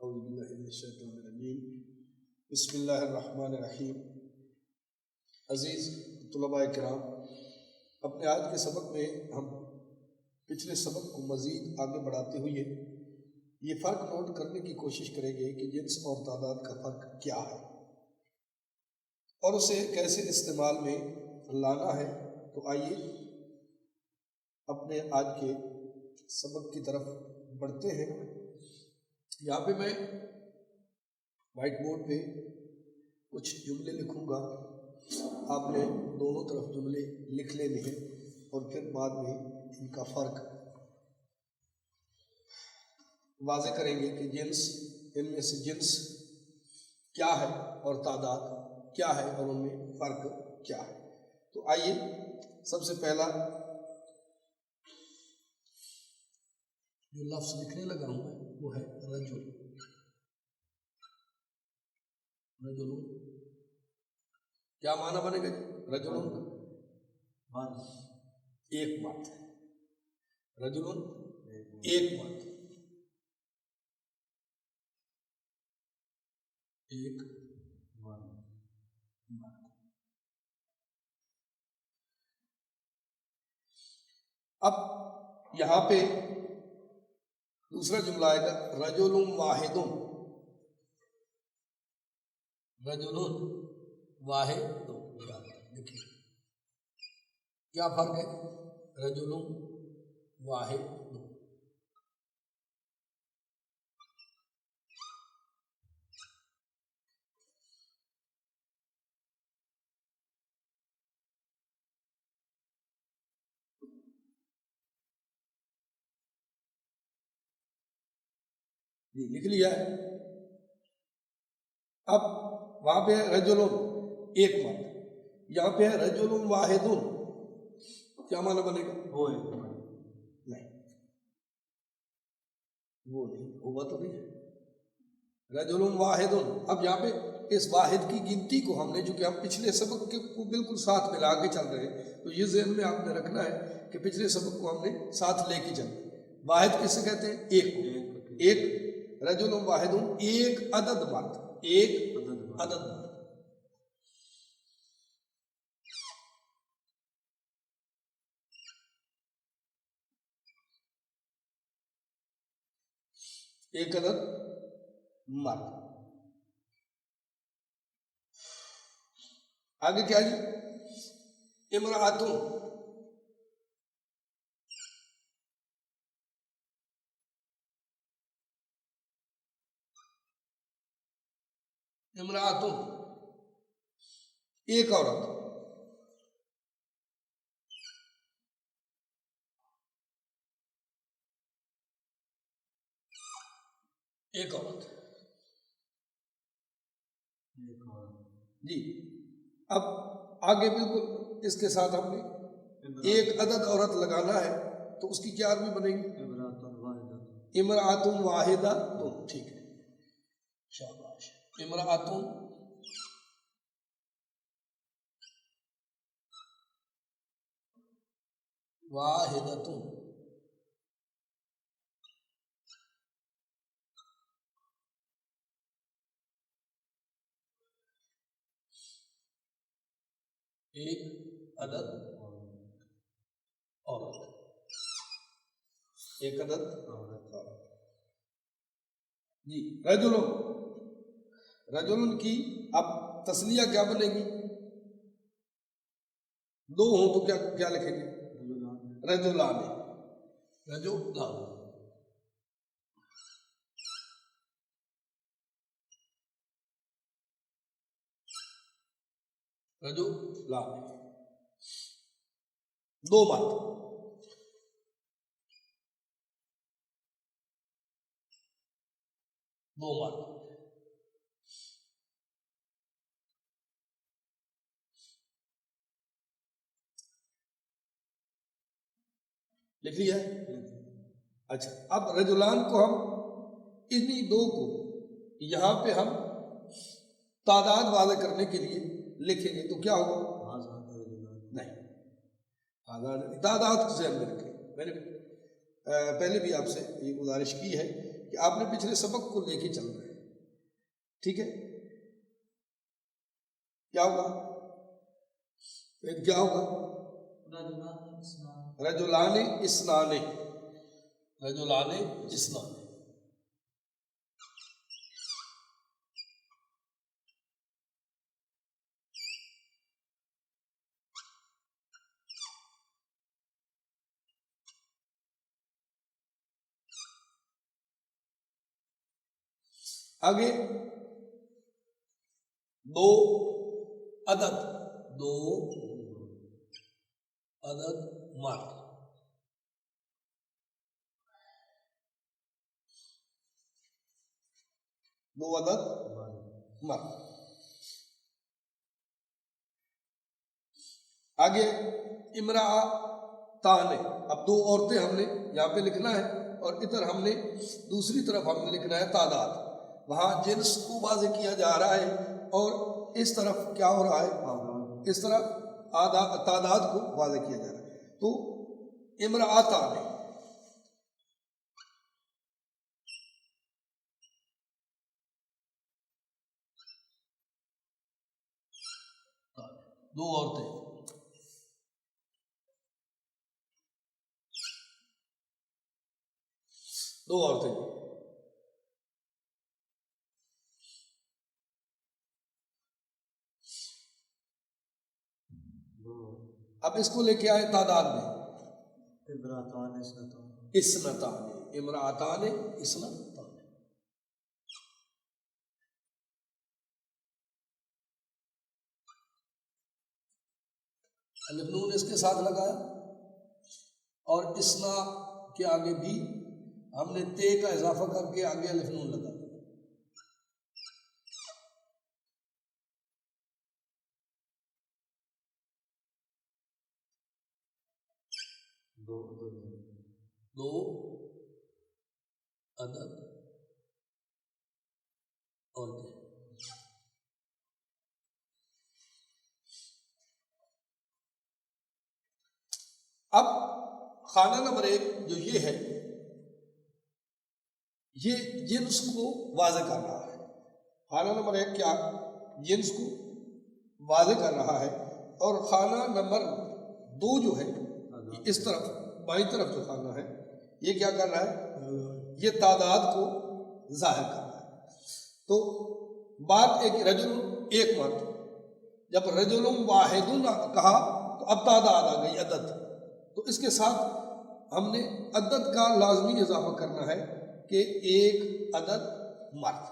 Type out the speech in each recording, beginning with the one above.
اعوذ باللہ من الشیطان الرجیم بسم اللہ الرحمن الرحیم۔ عزیز طلباء کرام، اپنے آج کے سبق میں ہم پچھلے سبق کو مزید آگے بڑھاتے ہوئے یہ فرق نوٹ کرنے کی کوشش کریں گے کہ جنس اور تعداد کا فرق کیا ہے اور اسے کیسے استعمال میں لانا ہے۔ تو آئیے اپنے آج کے سبق کی طرف بڑھتے ہیں۔ یہاں پہ میں وائٹ بورڈ پہ کچھ جملے لکھوں گا، آپ نے دونوں طرف جملے لکھ لینے ہیں اور پھر بعد میں ان کا فرق واضح کریں گے کہ جنس، ان میں سے جنس کیا ہے اور تعداد کیا ہے اور ان میں فرق کیا ہے۔ تو آئیے سب سے پہلا جو لفظ لکھنے لگا ہوں میں وہ ہے رجل۔ رجل کیا معنی بنے گا؟ رجل ایک مرد ہے، رجل ایک مرد، ایک مرد۔ اب یہاں پہ دوسرا جملہ آئے گا رجل واحد۔ رجل واحد، دیکھیے کیا فرق ہے؟ رجل واحد، لکھ لیا ہے۔ اب وہاں پہ ہے رجل ایک مرد، یہاں پہ ہے رجل واحد، کیا معنی بنے گا؟ وہ ایک مرد نہیں، وہ نہیں، ہوا تو نہیں ہے، رجل واحد۔ اب یہاں پہ اس واحد کی گنتی کو ہم نے، جو کہ ہم پچھلے سبق کے کو بالکل ساتھ ملا کے چل رہے ہیں، تو یہ ذہن میں آپ نے رکھنا ہے کہ پچھلے سبق کو ہم نے ساتھ لے کے چلے۔ واحد کس سے کہتے ہیں؟ ایک کو، ایک رجل واحد، ایک عدد مرد، ایک عدد مرد۔ ایک عدد مرد۔ آگے کیا جی؟ امرأتوں، امرأتوں ایک عورت، ایک عورت جی۔ اب آگے بالکل اس کے ساتھ ہم نے ایک عدد عورت لگانا ہے، تو اس کی کیا عربی بنے گی؟ امرأتun واحدہ۔ تو ٹھیک ہے، شاباش۔ امرأتun واحدۃ، ایک عدد عورت، ایک عدد عورت جی۔ رجل، رجل کی اب تسنیہ کیا بنے گی؟ دو ہوں تو کیا لکھیں گے؟ رجلان، رجلان، رجلان، دو مرد، دو مرد۔ لکھ لیا ہے؟ اچھا، اب رجلان کو ہم انہی دو کو یہاں پہ ہم تعداد واضح کرنے کے لیے لکھیں گے تو کیا ہوگا؟ نہیں، تعداد کو ذہن میں رکھیں۔ میں نے پہلے بھی آپ سے یہ گزارش کی ہے کہ آپ نے پچھلے سبق کو لے کے چل رہے ہیں، ٹھیک ہے؟ کیا ہوگا؟ کیا ہوگا؟ رجلان اسنان، رجلان اسنان۔ آگے دو عدد، دو عدد مرد، دو عدد مرد۔ آگے امرأتان، اب دو عورتیں ہم نے یہاں پہ لکھنا ہے اور ادھر ہم نے دوسری طرف ہم نے لکھنا ہے تعداد، وہاں جنس کو واضح کیا جا رہا ہے اور اس طرف کیا ہو رہا ہے، اس طرح تعداد کو واضح کیا جا رہا ہے۔ تو امرأتان، دو عورتیں، دو عورتیں۔ اب اس کو لے کے آئے تعداد میں، اسنتان، امرأتان اسنتان۔ الف نون اس کے ساتھ لگایا اور اسنا کے آگے بھی ہم نے تے کا اضافہ کر کے آگے الف نون لگا دیا۔ دو عدد عورتیں۔ اب خانہ نمبر 1 جو یہ ہے، یہ جنس کو واضح کر رہا ہے۔ خانہ نمبر 1 کیا؟ جنس کو واضح کر رہا ہے، اور خانہ نمبر 2 جو ہے اس طرف بائیں طرف جو خانہ ہے یہ کیا کر رہا ہے؟ یہ تعداد کو ظاہر کر رہا ہے۔ تو بات ایک رجل ایک مرد، جب رجل واحد کہا تو اب تعداد آ گئی، عدد، تو اس کے ساتھ ہم نے عدد کا لازمی اضافہ کرنا ہے کہ ایک عدد مرد۔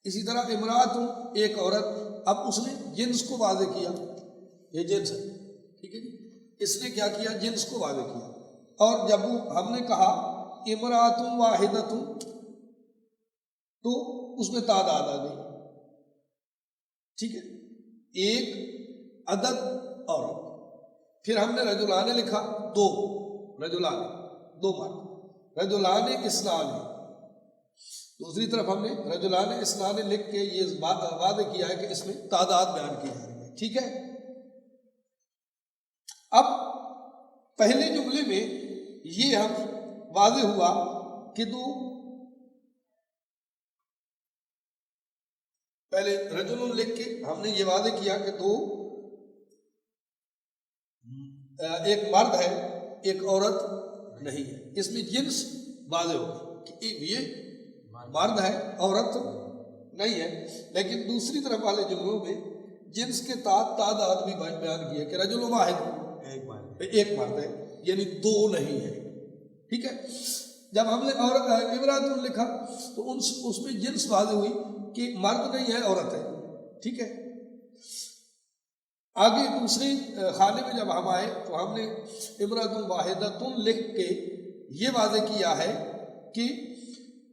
اسی طرح امرأت ایک عورت، اب اس نے جنس کو واضح کیا، یہ جنس ہے، ٹھیک ہے جی، اس نے کیا کیا؟ جنس کو واضح کیا، اور جب ہم نے کہا امرأت واحدۃ تو اس میں تعداد آ گئی، ٹھیک ہے، ایک عدد عورت۔ پھر ہم نے رجلان لکھا، دو رجلان، دو مرد، رجلان اسنان، دوسری طرف ہم نے رجلان اسنان لکھ کے یہ واضح کیا ہے کہ اس میں تعداد بیان کی جا رہی ہے، ٹھیک ہے۔ اب پہلے جملے میں یہ ہم واضح ہوا کہ دو، پہلے رجل لکھ کے ہم نے یہ واضح کیا کہ دو، ایک مرد ہے ایک عورت نہیں ہے، اس میں جنس واضح ہو کہ یہ مرد ہے عورت نہیں ہے۔ لیکن دوسری طرف والے جملوں میں جنس کے تعداد بھی بیان کیا کہ رجل واحد، ایک مرد ہے، یعنی دو نہیں ہے، ٹھیک ہے۔ جب ہم نے امرأت لکھا تو اس میں جنس واضح ہوئی کہ مرد نہیں ہے عورت ہے، ٹھیک ہے۔ آگے دوسری خانے میں جب ہم آئے تو ہم نے امرأت واحدۃ لکھ کے یہ واضح کیا ہے کہ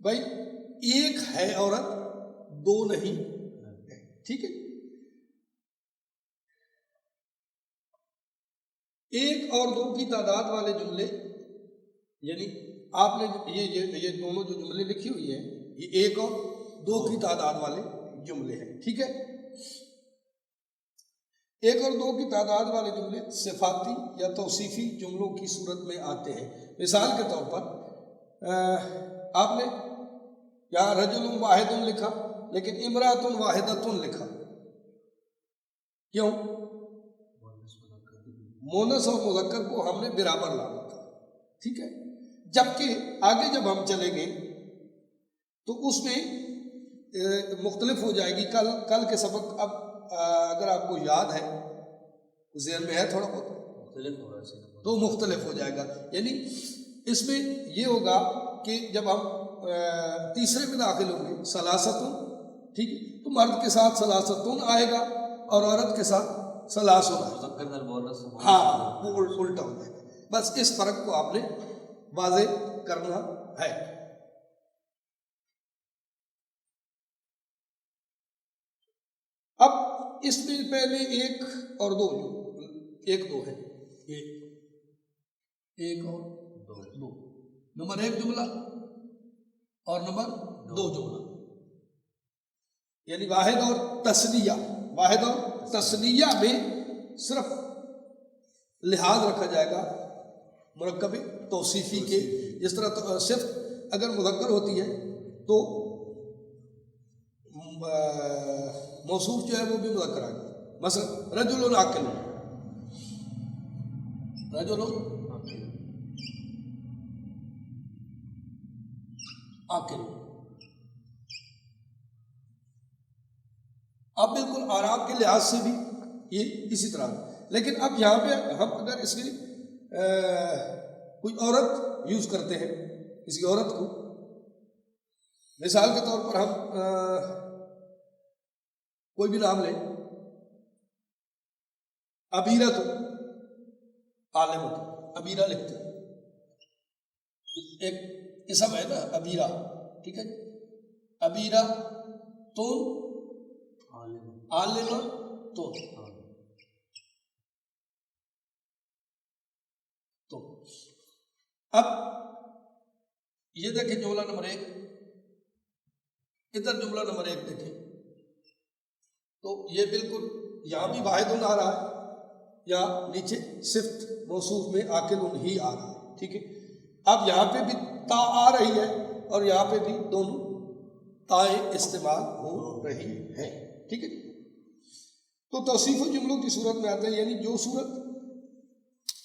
بھائی ایک ہے عورت، دو نہیں ہے، ٹھیک ہے۔ ایک اور دو کی تعداد والے جملے، یعنی آپ نے یہ دونوں جو جملے لکھی ہوئی ہیں یہ ایک اور دو کی تعداد والے جملے ہیں، ٹھیک ہے۔ ایک اور دو کی تعداد والے جملے صفاتی یا توصیفی جملوں کی صورت میں آتے ہیں۔ مثال کے طور پر آپ نے یہاں رجل واحد لکھا لیکن امرأۃ واحدۃ لکھا، کیوں؟ مونس اور مذکر کو ہم نے برابر لانا تھا، ٹھیک ہے۔ جبکہ آگے جب ہم چلیں گے تو اس میں مختلف ہو جائے گی۔ کل کے سبق اب اگر آپ کو یاد ہے، ذہن میں ہے تھوڑا بہت، تو مختلف ہو جائے گا۔ یعنی اس میں یہ ہوگا کہ جب ہم تیسرے میں داخل ہوں گے ثلاثتن، ٹھیک ہے، تو مرد کے ساتھ ثلاثتن آئے گا اور عورت کے ساتھ ثلاثن آئے گا، ہاں وہ الٹا ہو جائے گا۔ بس اس فرق کو آپ نے واضح کرنا ہے۔ اب اس میں پہلے ایک اور دو ہے، ایک اور دو، نمبر ایک جملہ اور نمبر دو جملہ، یعنی واحد اور تثنیہ۔ واحد اور تثنیہ میں صرف لحاظ رکھا جائے گا مرکب توصیفی کے، جس طرح صرف اگر مذکر ہوتی ہے تو موصوف جو ہے وہ بھی مذکر آئے گا، مثلا رجل عاقل، رجل عاقل۔ اب بالکل آرام کے لحاظ سے بھی یہ اسی طرح، لیکن اب یہاں پہ ہم اگر اس کی کوئی عورت یوز کرتے ہیں، کسی عورت کو، مثال کے طور پر ہم کوئی بھی نام لیں، ابیرہ، تو عالمت، ابیرہ لکھتے ہیں، ایک اسم ہے نا ابیرہ، ٹھیک ہے، ابیرہ تو عالمہ تو اب یہ دیکھیں جملہ نمبر ایک، ادھر جملہ نمبر ایک دیکھیں تو یہ بالکل یہاں بھی واحد آ رہا ہے، یا نیچے صفت موصوف میں عاقل ہی آ رہا ہے، ٹھیک ہے۔ اب یہاں پہ بھی تا آ رہی ہے اور یہاں پہ بھی دونوں تائیں استعمال ہو رہی ہیں، ٹھیک ہے۔ تو توصیف جملوں کی صورت میں آتا ہے، یعنی جو صورت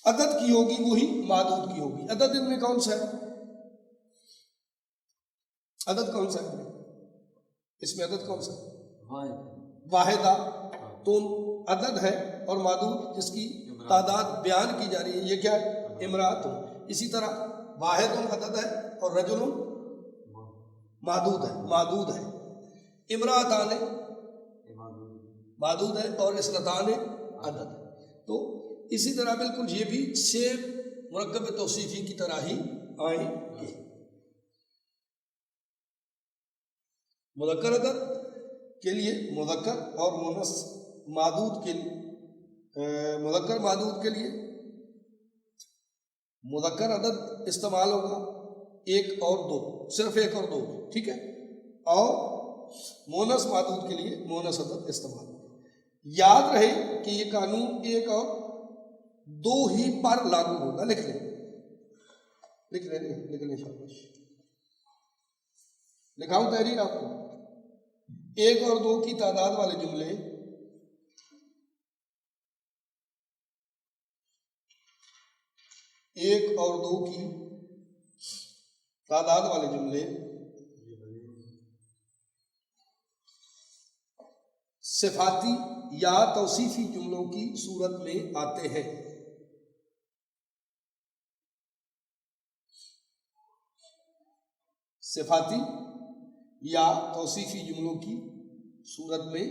عدد کی ہوگی وہی معدود کی ہوگی۔ عدد ان میں کون سا ہے؟ عدد کون سا ہے اس میں؟ عدد کون سا ہے؟ واحدہ تو عدد ہے، اور معدود جس کی تعداد بیان کی جا رہی ہے یہ کیا ہے؟ امرأۃ۔ اسی طرح واحد عدد ہے اور رجل معدود ہے، امرأتان معدود ہے اور اثنتان عدد ہے۔ تو اسی طرح بالکل یہ بھی سیم مرکب توصیفی کی طرح ہی آئیں گے۔ مذکر عدد کے لیے مذکر اور مؤنث معدود کے لیے مذکر معدود کے لیے مذکر عدد استعمال ہوگا، ایک اور دو، صرف ایک اور دو، ٹھیک ہے، اور مؤنث معدود کے لیے مؤنث عدد استعمال ہوگا۔ یاد رہے کہ یہ قانون ایک اور دو ہی پر لاگو ہوگا۔ لکھ لیں شاباش، لکھاؤں تحریر آپ کو۔ ایک اور دو کی تعداد والے جملے ایک اور دو کی تعداد والے جملے صفاتی یا توصیفی جملوں کی صورت میں آتے ہیں۔ صفاتی یا توصیفی جملوں کی صورت میں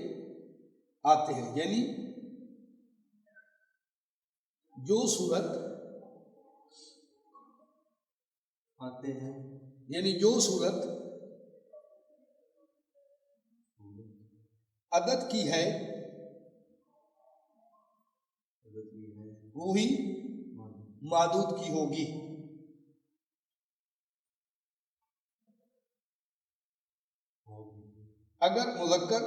آتے ہیں، یعنی جو صورت آتے ہیں، یعنی جو صورت عدد کی ہے وہی معدود کی ہوگی۔ اگر مذکر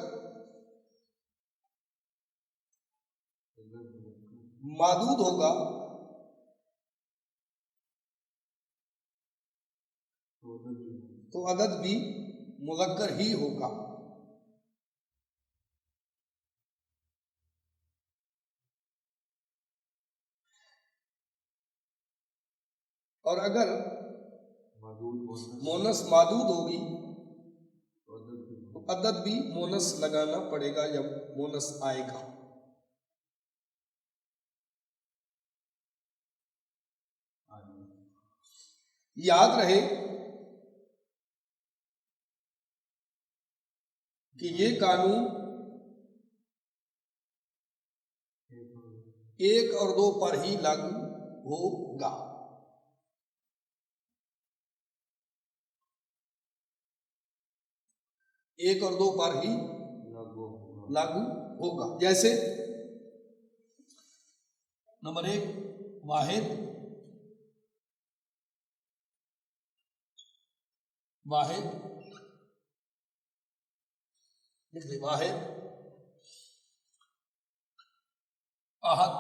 معدود ہوگا تو عدد بھی مذکر ہی ہوگا. اور اگر مونس معدود ہوگی تو عدد بھی مونس لگانا پڑے گا جب مونس آئے گا. یاد رہے کہ یہ قانون 1 اور 2 پر ہی لاگو ہوگا. ایک اور 2 پر ہی لاگو ہوگا. جیسے نمبر 1 واحد واحد احد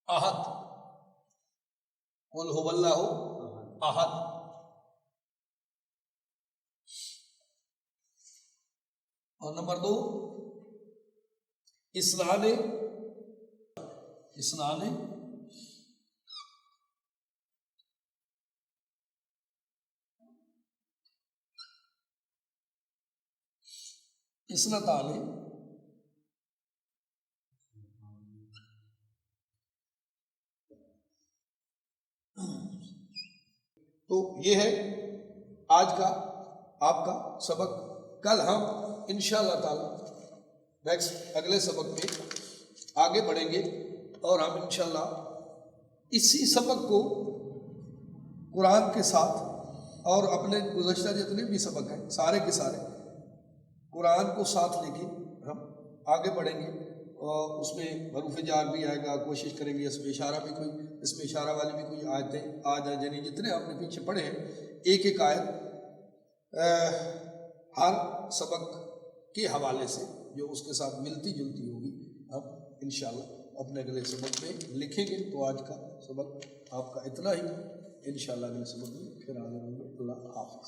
احد قل هو اللہ احد. اور نمبر 2 اسنان اسنتان تو یہ ہے آج کا آپ کا سبق. کل ہم انشاءاللہ تعالی نیکسٹ اگلے سبق میں آگے بڑھیں گے اور ہم انشاءاللہ اسی سبق کو قرآن کے ساتھ اور اپنے گزشتہ جتنے بھی سبق ہیں سارے کے سارے قرآن کو ساتھ لے کے ہم آگے بڑھیں گے. اور اس میں حروف جار بھی آئے گا. کوشش کریں گے اس میں اشارہ بھی کوئی اس میں اشارہ والی بھی کوئی آیتیں آ جائیں. یعنی جتنے آپ نے پیچھے پڑھے ہیں ایک ایک آیت ہر سبق کے حوالے سے جو اس کے ساتھ ملتی جلتی ہوگی ہم انشاءاللہ اپنے اگلے سبق میں لکھیں گے. تو آج کا سبق آپ کا اتنا ہی. انشاءاللہ اگلے سبق میں پھر حاضر ہوں گے. اللہ حافظ.